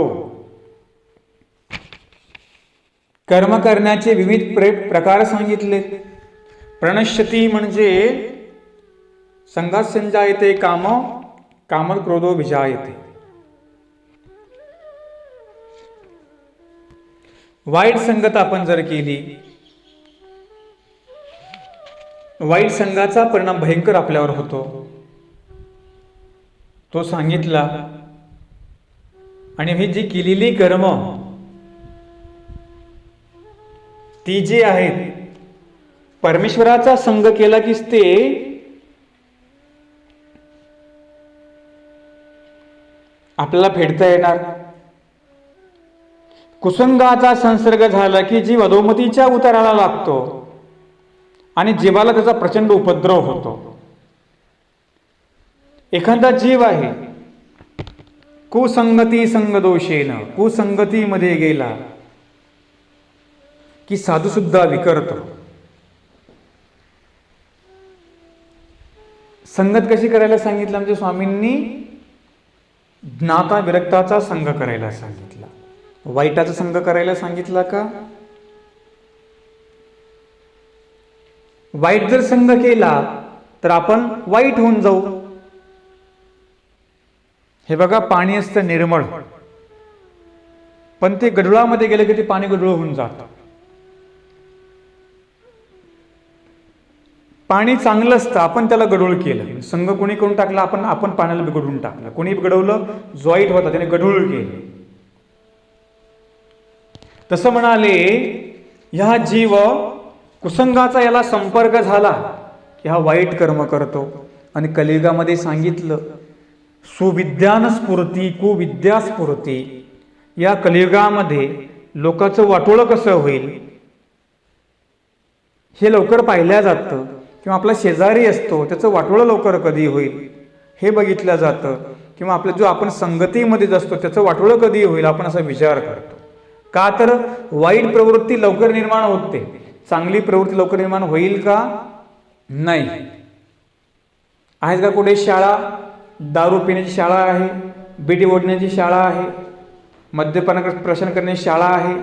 कर्म करण्याचे विविध प्रकार सांगितले. प्रणश्यती म्हणजे संगात संजायते काम, कामल क्रोधो विजायते. वाईट संगत आपण जर केली, वाईट संघाचा परिणाम भयंकर आपल्यावर होतो, तो सांगितला. आणि ही जी केलेली कर्म ती जी आहेत, परमेश्वराचा संग केला की ते आपल्याला फेडता येणार. कुसंगाचा संसर्ग झाला की जीव अधोमतीच्या उताराला लागतो आणि जीवाला त्याचा प्रचंड उपद्रव होतो. एखादा जीव आहे कुसंगती संगदोषेन, कुसंगतीमध्ये गेला की साधू सुद्धा विकरतो. संगत कशी करायला सांगितलं? म्हणजे स्वामींनी ज्ञाता विरक्ताचा संग करायला सांगितला. वाईटाचा संग करायला सांगितला का? वाईट जर संग केला तर आपण वाईट होऊन जाऊ. हे बघा, पाणी असतं निर्मळ, पण ते गढुळामध्ये गेलं की ते पाणी गढूळ होऊन जातं. पाणी चांगलं असतं, आपण त्याला गढूळ केलं. संग कोणी करून टाकला? आपण पाण्याला बिघडवून टाकलं. कोणी बिघडवलं? जो वाईट होता त्याने गढूळ केलं. तसं म्हणाले ह्या जीव कुसंगाचा याला संपर्क झाला की हा वाईट कर्म करतो. आणि कलियुगामध्ये सांगितलं सुविद्यान स्फुरती कुविद्या स्फुरती. या कलियुगामध्ये लोकांचं वाटोळं कसं होईल हे लवकर पाहिलं जातं. किंवा आपला शेजारी असतो त्याचं वाटोळं लवकर कधी होईल हे बघितलं जातं. किंवा आपल्या जो आपण संगतीमध्येच असतो त्याचं वाटोळं कधी होईल आपण असा विचार करतो. का तर वाईट प्रवृत्ती लवकर निर्माण होते, चांगली प्रवृत्ती लवकर निर्माण होईल का? नाही. आहेत का कुठे शाळा? दारू पिण्याची शाळा आहे, बिडी ओढण्याची शाळा आहे, मद्यपान प्रशन करण्याची शाळा आहे.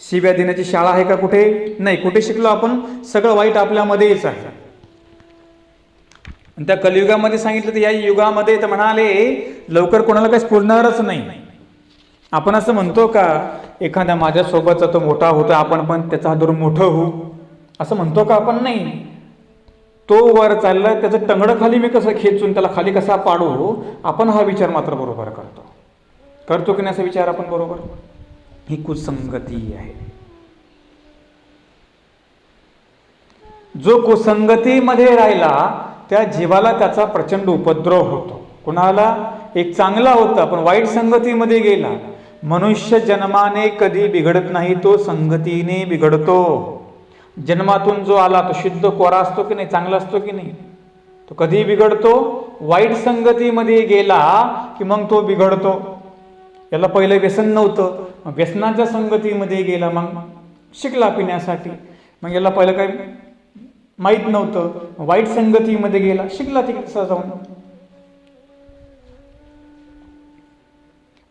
शिव्या देण्याची शाळा आहे का कुठे? नाही. कुठे शिकलो आपण? सगळं वाईट आपल्यामध्येच आहे. आणि त्या कलियुगामध्ये सांगितलं तर या युगामध्ये तर म्हणाले लवकर कोणाला काही स्फुरणारच नाही. आपण असं म्हणतो का एखाद्या माझ्यासोबतचा तो मोठा होता, आपण पण त्याचा हात धरून मोठं होऊ, असं म्हणतो का आपण? नाही. तो वर चाललाय, त्याचं टंगडं खाली मी कसं खेचून त्याला खाली कसा पाडू, आपण हा विचार मात्र बरोबर करतो की नाही असा विचार आपण बरोबर? ही कुसंगती आहे. जो कुसंगतीमध्ये राहिला त्या जीवाला त्याचा प्रचंड उपद्रव होतो. कुणाला? एक चांगला होता पण वाईट संगतीमध्ये गेला. मनुष्य जन्माने कधी बिघडत नाही, तो संगतीने बिघडतो. जन्मातून जो आला तो शुद्ध कोरा असतो की नाही, चांगला असतो की नाही? तो कधी बिघडतो? वाईट संगतीमध्ये गेला की मग तो बिघडतो. याला पहिलं व्यसन नव्हतं, मग व्यसनाच्या संगतीमध्ये गेला, मग शिकला पिण्यासाठी. मग याला पहिलं काय माहीत नव्हतं, वाईट संगतीमध्ये गेला, शिकला तिकडे जाऊन.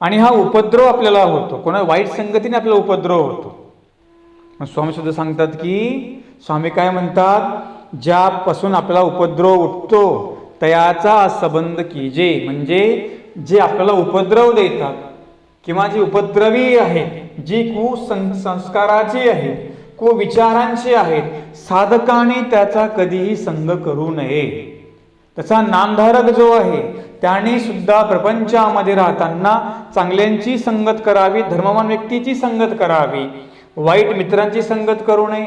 आणि हा उपद्रव आपल्याला होतो. कोणा वाईट संगतीने आपल्याला उपद्रव होतो. मग स्वामी सुद्धा सांगतात की, स्वामी काय म्हणतात, ज्यापासून आपल्याला उपद्रव उठतो तयाचा संबंध कीजे. म्हणजे जे आपल्याला उपद्रव देतात किंवा जी उपद्रवी आहेत, जी कुसंस्काराची आहेत, कुविचारांची आहेत, साधकाने त्याचा कधीही संग करू नये. त्याचा नामधारक जो आहे त्याने सुद्धा प्रपंचामध्ये राहताना चांगल्यांची संगत करावी, धर्मवान व्यक्तीची संगत करावी, वाईट मित्रांची संगत करू नये.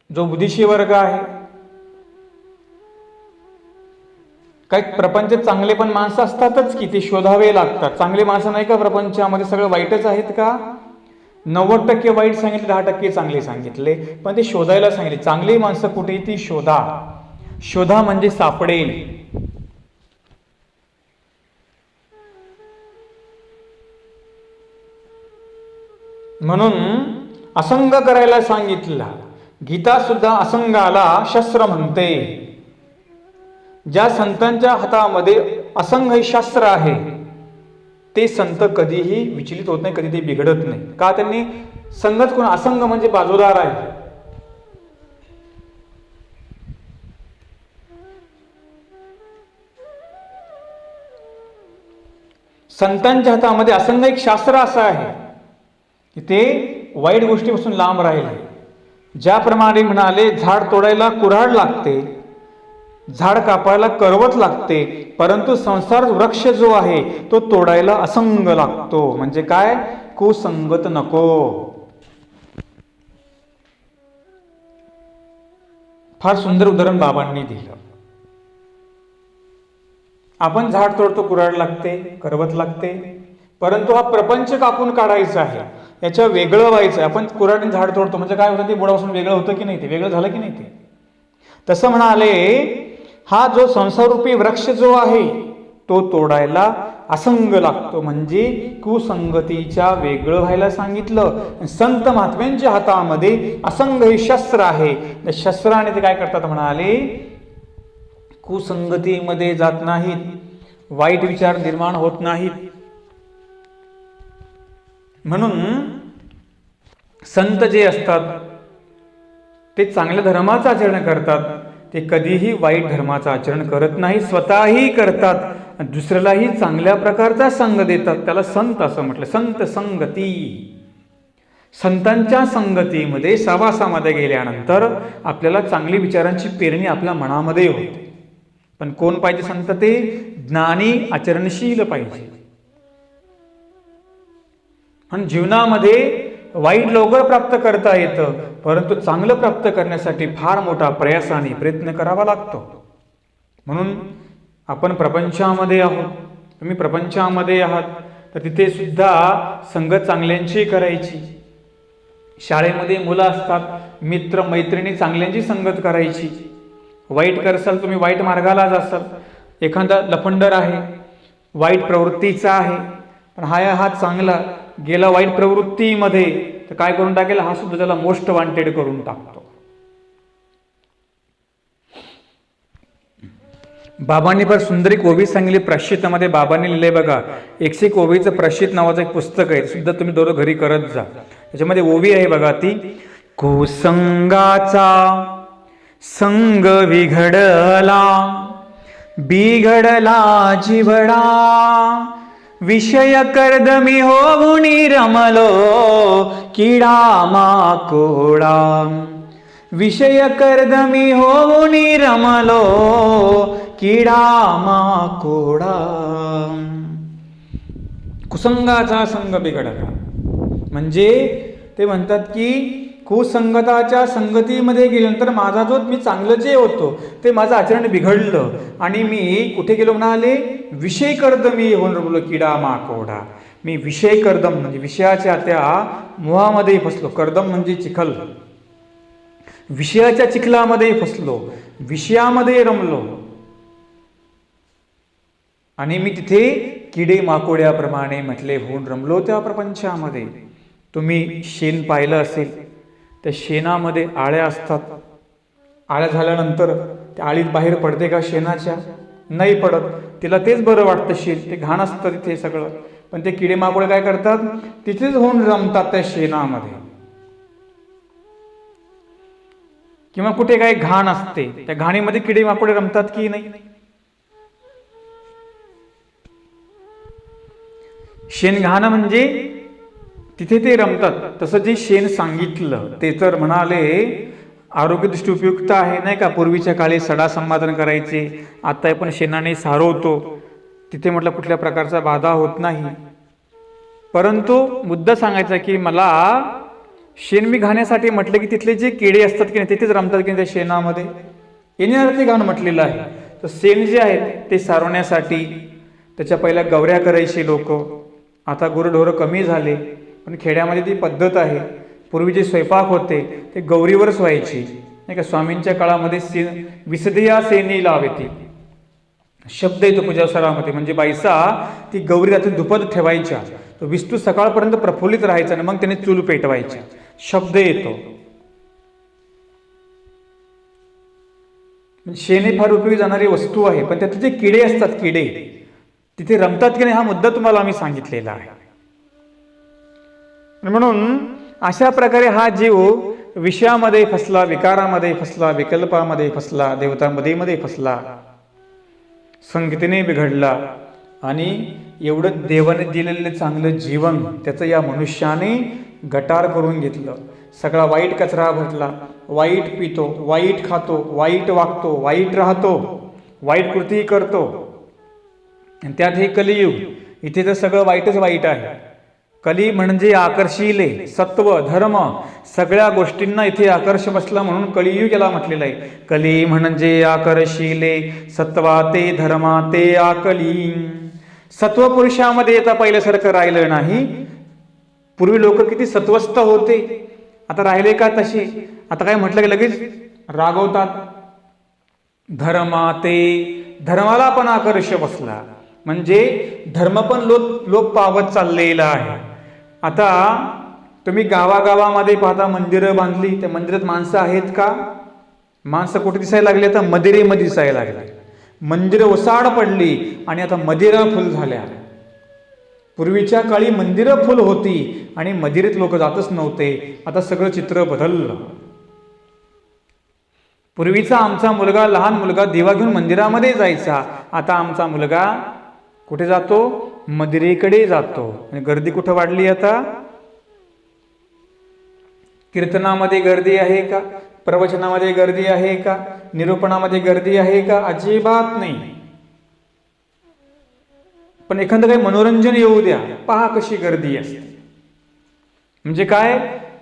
जो बुद्धिशी वर्ग आहे, काही प्रपंच चांगले पण माणसं असतातच की, ते शोधावे लागतात. चांगले माणसं नाही का प्रपंचामध्ये? सगळं वाईटच आहेत का? 90% वाईट सांगितले, 10% चांगले सांगितले, पण ते शोधायला सांगितले. चांगली माणसं कुठे? ती शोधा म्हणजे सापडेल. म्हणून असंग करायला सांगितलं. गीता सुद्धा असंगाला शस्त्र म्हणते. ज्या संतांच्या हातामध्ये असंग हे शास्त्र आहे ते संत कधीही विचलित होत नाही, कधी ते बिघडत नाही. का? त्यांनी संगत कोण? असंग म्हणजे बाजूदार आहे. संतांच्या हातामध्ये असंग एक शास्त्र असं आहे की ते वाईट गोष्टीपासून लांब राहिले. ज्याप्रमाणे म्हणाले, झाड तोडायला कुऱ्हाड लागते, झाड कापायला करवत लागते, परंतु संसार वृक्ष जो आहे तो तोडायला असंग लागतो. म्हणजे काय? कुसंगत नको. फार सुंदर उदाहरण बाबांनी दिलं. आपण झाड तोडतो, कुऱ्हाड लागते, करवत लागते, परंतु हा प्रपंच कापून काढायचा आहे, याच्या वेगळं व्हायचं आहे. आपण कुऱ्हाडीने झाड तोडतो म्हणजे काय होतं? ते बुडापासून वेगळं होतं की नाही? ते वेगळं झालं की नाही? ते तसं म्हणाले, हा जो संसाररूपी वृक्ष जो आहे तो तोडायला असंग लागतो. म्हणजे कुसंगतीच्या वेगळं व्हायला सांगितलं. संत महात्म्यांच्या हातामध्ये असंग हे शस्त्र आहे. त्या शस्त्राने ते काय करतात म्हणाले, कुसंगतीमध्ये जात नाहीत, वाईट विचार निर्माण होत नाहीत. म्हणून संत जे असतात ते चांगल्या धर्माचं आचरण करतात, ते कधीही वाईट धर्माचं आचरण करत नाही, स्वतःही करतात, दुसऱ्यालाही चांगल्या प्रकारचा संग देतात. त्याला संत असं म्हटलं. संत संगती. संतांच्या संगतीमध्ये सहवासामध्ये गेल्यानंतर आपल्याला चांगली विचारांची पेरणी आपल्या मनामध्ये होते. पण कोण पाहिजे संत? ते ज्ञानी आचरणशील पाहिजे. आणि जीवनामध्ये वाईट लवकर प्राप्त करता येतं, परंतु चांगलं प्राप्त करण्यासाठी फार मोठा प्रयासाने प्रयत्न करावा लागतो. म्हणून आपण प्रपंचामध्ये आहोत, तुम्ही प्रपंचामध्ये आहात, तर तिथे सुद्धा संगत चांगल्यांची करायची. शाळेमध्ये मुलं असतात, मित्र मैत्रिणी चांगल्यांची संगत करायची. वाईट करसाल तुम्ही, वाईट मार्गाला जासाल. एखादा लफंडर आहे, वाईट प्रवृत्तीचा आहे, पण हा चांगला गेला वाईट प्रवृत्तीमध्ये, तर काय करून टाकेल? हा सुद्धा त्याला मोस्ट वॉन्टेड करून टाकतो. बाबांनी फार सुंदर एक ओवी सांगितली प्राश्चित्यामध्ये. बाबांनी लिहिले बघा, 101 ओवीचं प्राश्चित नावाचं एक पुस्तक आहे, सुद्धा तुम्ही दररोज घरी करत जा. त्याच्यामध्ये ओवी आहे बघा ती, कुसंगाचा संग बिघडला, बिघडला जिवडा, विषय कर्दमी होऊन रमलो, किडा माकोडा, विषय कर्दमी होऊन रमलो, किडा माकोडा. कुसंगाचा संग बिघडला म्हणजे ते म्हणतात की कुसंगताच्या संगतीमध्ये गेल्यानंतर माझा जो मी चांगलं जे होतो ते माझं आचरण बिघडलं आणि मी कुठे गेलो म्हणाले, विषय कर्दमी होऊन रमलो, किडा माकोडा. मी विषय कर्दम म्हणजे विषयाच्या त्या मोहामध्ये फसलो. कर्दम म्हणजे चिखल, विषयाच्या चिखलामध्ये फसलो, विषयामध्ये रमलो आणि मी तिथे किडे माकोड्याप्रमाणे म्हटले होऊन रमलो त्या प्रपंचामध्ये. तुम्ही शेण पाहिलं असेल, त्या शेणामध्ये आळ्या असतात. आळ्या झाल्यानंतर त्या आळीत बाहेर पडते का शेणाच्या? नाही पडत. तिला तेच बरं वाटतं शेण, ते घाण असतं तिथे सगळं. पण ते किडे माकोडे काय करतात, तिथेच होऊन रमतात त्या शेणामध्ये. किंवा कुठे काही घाण असते, त्या घाणीमध्ये किडे माकोडे रमतात की नाही? शेण घाण म्हणजे तिथे ते रमतात. तसं जे शेण सांगितलं ते तर म्हणाले आरोग्यदृष्टी उपयुक्त आहे नाही का. पूर्वीच्या काळी सडा संपादन करायचे, आता आपण शेणाने सारवतो, तिथे म्हटलं कुठल्या प्रकारचा बाधा होत नाही. परंतु मुद्दा सांगायचा की मला शेण मी घाण्यासाठी म्हटलं की तिथले जे किडे असतात की नाही तिथेच रमतात की त्या शेणामध्ये, येण्यासाठी घाण म्हटलेलं आहे. तर शेण जे आहे ते सारवण्यासाठी त्याच्या पहिल्या गवऱ्या करायचे लोक. आता गुरढोरं कमी झाले पण खेड्यामध्ये ती पद्धत आहे. पूर्वी जे स्वयंपाक होते ते गौरीवरच व्हायची नाही का. स्वामींच्या काळामध्ये विसदया सेनी लावेती शब्द येतो पूजासरामध्ये, म्हणजे बाईसा ती गौरी रात्री दुपद ठेवायच्या, तो विस्तू सकाळपर्यंत प्रफुल्लित राहायचा आणि मग त्याने चूल पेटवायच्या, शब्द येतो. शेणे फार उपयोगी जाणारी वस्तू आहे, पण त्यातले जे किडे असतात, किडे तिथे रमतात की नाही हा मुद्दा तुम्हाला आम्ही सांगितलेला आहे. म्हणून अशा प्रकारे हा जीव विषयामध्ये फसला, विकारामध्ये फसला, विकल्पामध्ये फसला, देवतामध्ये फसला, संगतीने बिघडला आणि एवढं देवाने दिलेलं चांगलं जीवन त्याचं या मनुष्याने गटार करून घेतलं. सगळा वाईट कचरा भरला, वाईट पितो, वाईट खातो, वाईट वागतो, वाईट राहतो, वाईट कृती करतो. आणि त्यात हे कलियुग, इथे तर सगळं वाईटच वाईट आहे. कली म्हणजे आकर्षिले, सत्व धर्म सगळ्या गोष्टींना इथे आकर्ष बसला म्हणून कलियुग याला म्हटलेलं आहे. कली म्हणजे आकर्षिले, सत्वा ते धर्मा ते आकली. सत्व पुरुषामध्ये आता पहिल्यासारखं राहिलं नाही. पूर्वी लोक किती सत्वस्थ होते, आता राहिले का तसे? आता काय म्हटलं की लगेच रागवतात. धर्मा ते, धर्माला पण आकर्ष बसला म्हणजे धर्म पण लोप पावत चाललेला आहे. आता तुम्ही गावागावामध्ये पाहता मंदिरं बांधली, त्या मंदिरात माणसं आहेत का? माणसं कुठे दिसायला लागली? आता मदिरेमध्ये दिसायला लागली. मंदिरं ओसाड पडली आणि आता मदिरा फुल झाल्या. पूर्वीच्या काळी मंदिरं फुल होती आणि मदिरेत लोक जातच नव्हते. आता सगळं चित्र बदललं. पूर्वीचा आमचा मुलगा, लहान मुलगा दिवा घेऊन मंदिरामध्ये जायचा, आता आमचा मुलगा कुठे जातो? मदिरेकडे जातो. आणि गर्दी कुठं वाढली आता? कीर्तनामध्ये गर्दी आहे का? प्रवचनामध्ये गर्दी आहे का? निरूपणामध्ये गर्दी आहे का? अजिबात नाही. पण एखादं काही मनोरंजन येऊ द्या, पहा कशी गर्दी असते. म्हणजे काय?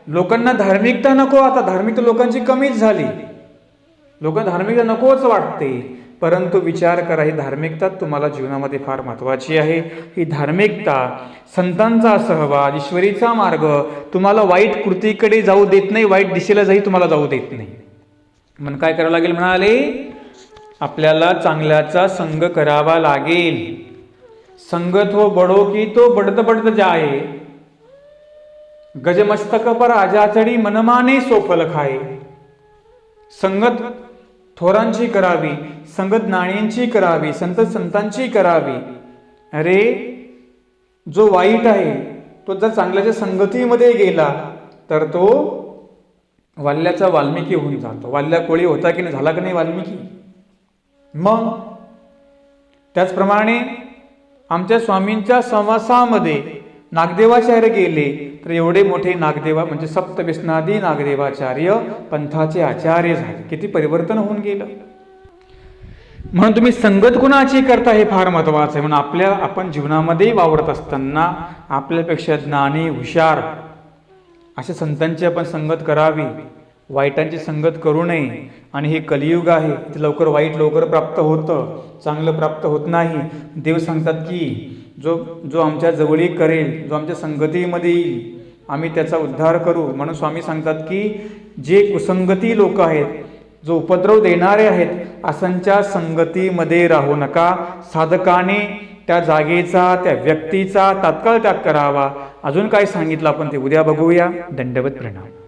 लोकांना धार्मिकता नको. आता धार्मिकता लोकांची कमीच झाली. लोकांना धार्मिकता नकोच वाटते. परंतु विचार करा, ही धार्मिकता तुम्हाला जीवनामध्ये फार महत्वाची आहे. ही धार्मिकता, संतांचा सहवास, ईश्वरीचा मार्ग तुम्हाला वाईट कृतीकडे जाऊ देत नाही, वाईट दिशेला तुम्हाला जाऊ देत नाही. मग काय करावं लागेल म्हणाले? आपल्याला चांगल्याचा संग करावा लागेल. संगत हो बडो की तो बढत बढत जाए, गजमस्तक पर आजाचडी मनमाने सोफल खाए. संगत थोरांची करावी, संगत ज्ञानींची करावी, संतांची करावी. अरे जो वाईट आहे तो जर चांगल्याच्या संगतीमध्ये गेला तर तो वाल्याचा वाल्मिकी होऊन जातो. वाल्या कोळी होता की नाही, झाला की नाही वाल्मिकी. मग त्याचप्रमाणे आमच्या स्वामींच्या समासामध्ये नागदेवाचार्य गेले तर एवढे मोठे नागदेवा म्हणजे सप्तव्यसनादी नागदेवाचार्य पंथाचे आचार्य झाले. किती परिवर्तन होऊन गेलं. म्हणून तुम्ही संगत कुणाची करता हे फार महत्वाचं आहे. म्हणून आपण जीवनामध्ये वावरत असताना आपल्यापेक्षा ज्ञानी हुशार अशा संतांची आपण संगत करावी, वाईटांची संगत करू नये. आणि हे कलियुग आहे, ते लवकर प्राप्त होतं, चांगलं प्राप्त होत नाही. देव सांगतात की जो आमच्या जवळीक करेल, जो आमच्या संगतीमध्ये येईल, आम्ही त्याचा उद्धार करू. म्हणून स्वामी सांगतात की जे कुसंगती लोक आहेत, जो उपद्रव देणारे आहेत, असांच्या संगतीमध्ये राहू नका. साधकाने त्या जागेचा, त्या व्यक्तीचा तात्काळ त्याग करावा. अजून काय सांगितलं आपण ते उद्या बघूया. दंडवत प्रणाम.